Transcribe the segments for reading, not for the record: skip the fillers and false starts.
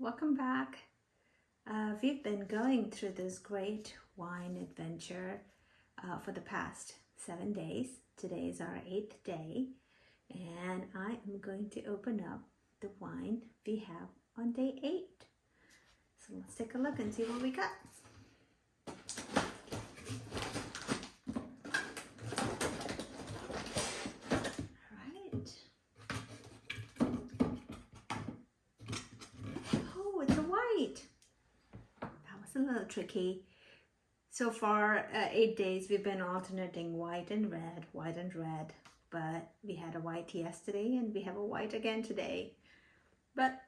welcome back. We've been going through this great wine adventure for the past 7 days. Today is our 8th day, and I am going to open up the wine we have on day 8. So let's take a look and see what we got. A little tricky. So far, 8 days we've been alternating white and red, but we had a white yesterday and we have a white again today. But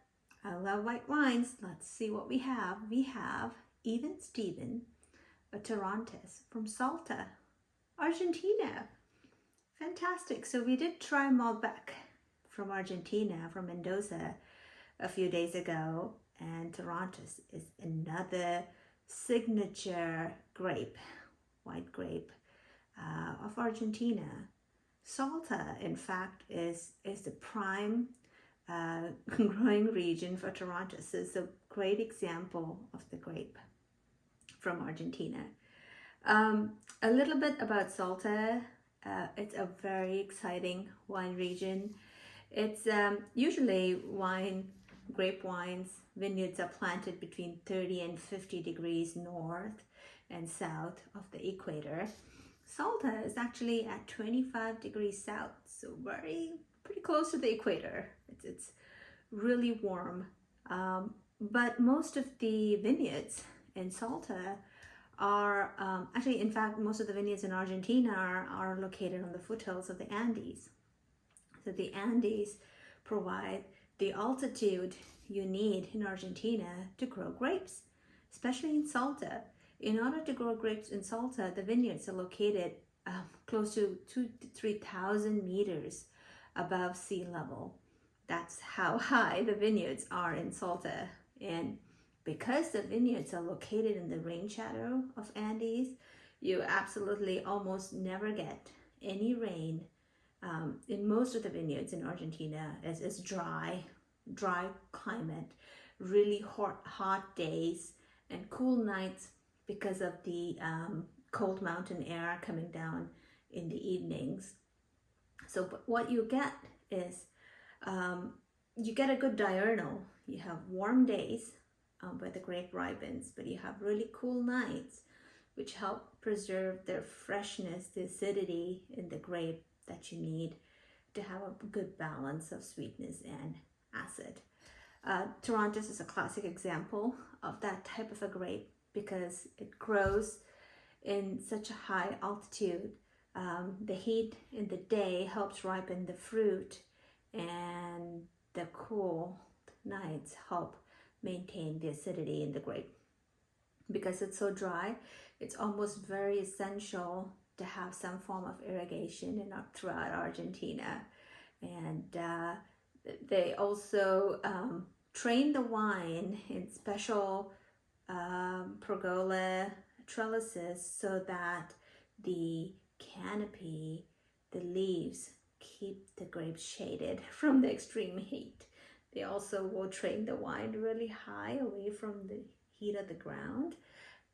I love white wines. Let's see what we have. We have Even Steven, a Torrontes from Salta, Argentina. Fantastic. So we did try Malbec from Argentina, from Mendoza, a few days ago, and Torrontes is another signature grape, white grape of Argentina. Salta, in fact, is the prime growing region for Torrontes. It's a great example of the grape from Argentina. A little bit about Salta. It's a very exciting wine region. It's usually grape wines, vineyards are planted between 30 and 50 degrees north and south of the equator. Salta is actually at 25 degrees south, so pretty close to the equator. It's really warm. But most of the vineyards in Salta are, actually, in fact, most of the vineyards in Argentina are located on the foothills of the Andes. So the Andes provide the altitude you need in Argentina to grow grapes, especially in Salta. In order to grow grapes in Salta, the vineyards are located close to 2,000 to 3,000 meters above sea level. That's how high the vineyards are in Salta. And because the vineyards are located in the rain shadow of Andes, you absolutely almost never get any rain. In most of the vineyards in Argentina, it's dry climate, really hot days and cool nights because of the cold mountain air coming down in the evenings. So what you get is you get a good diurnal. You have warm days where the grape ripens, but you have really cool nights which help preserve the freshness, the acidity in the grape that you need to have a good balance of sweetness and acid. Torrontes is a classic example of that type of a grape because it grows in such a high altitude. The heat in the day helps ripen the fruit, and the cool nights help maintain the acidity in the grape. Because it's so dry, it's almost very essential to have some form of irrigation throughout Argentina. And they also train the wine in special pergola trellises so that the canopy, the leaves, keep the grapes shaded from the extreme heat. They also will train the wine really high away from the heat of the ground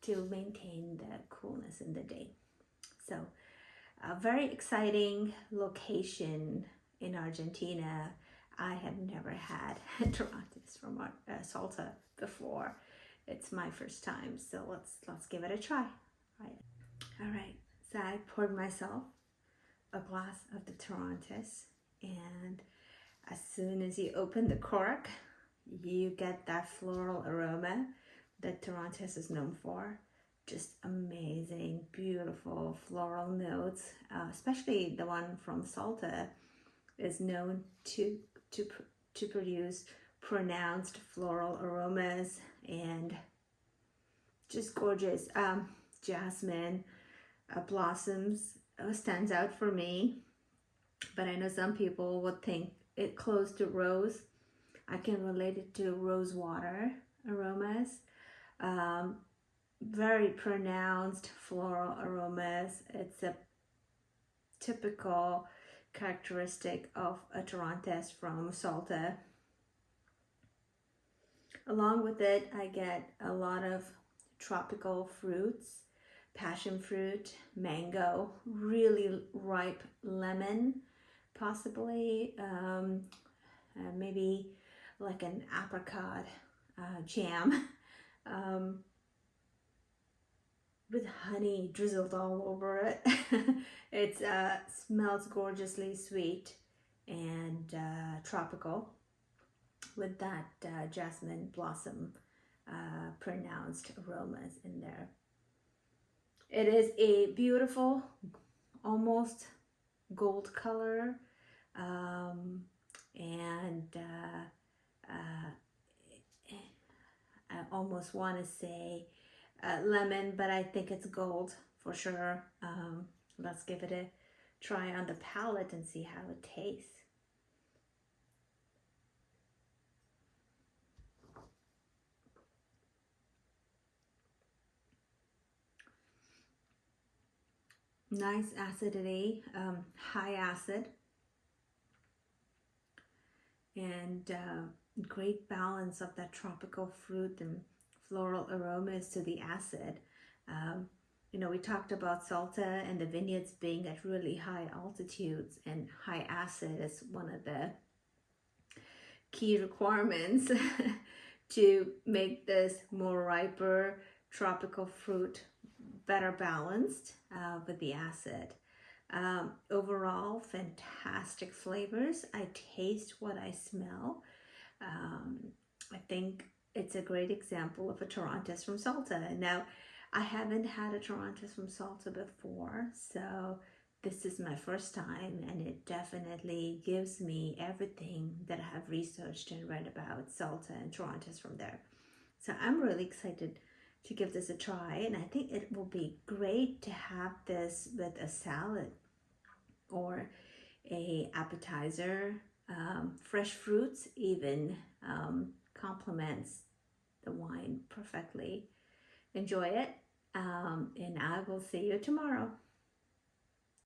to maintain the coolness in the day. So a very exciting location in Argentina. I have never had Torrontes from Salta before. It's my first time, so let's give it a try. All right. So I poured myself a glass of the Torrontes, and as soon as you open the cork, you get that floral aroma that Torrontes is known for. Just amazing, beautiful floral notes, especially the one from Salta is known to produce pronounced floral aromas and just gorgeous. Jasmine blossoms stands out for me, but I know some people would think it close to rose. I can relate it to rose water aromas. Very pronounced floral aromas. It's a typical characteristic of a Torrontes from Salta. Along with it, I get a lot of tropical fruits, passion fruit, mango, really ripe lemon, possibly maybe like an apricot jam um, with honey drizzled all over it. It smells gorgeously sweet and tropical with that jasmine blossom pronounced aromas in there. It is a beautiful, almost gold color, and I almost want to say lemon, but I think it's gold for sure. Let's give it a try on the palate and see how it tastes. Nice acidity, high acid, and great balance of that tropical fruit and floral aromas to the acid. You know, we talked about Salta and the vineyards being at really high altitudes, and high acid is one of the key requirements to make this more riper tropical fruit better balanced with the acid. Overall, fantastic flavors. I taste what I smell. I think it's a great example of a Torrontes from Salta. Now, I haven't had a Torrontes from Salta before, so this is my first time, and it definitely gives me everything that I have researched and read about Salta and Torrontes from there. So I'm really excited to give this a try, and I think it will be great to have this with a salad or a appetizer. Fresh fruits even complements the wine perfectly. Enjoy it, and I will see you tomorrow.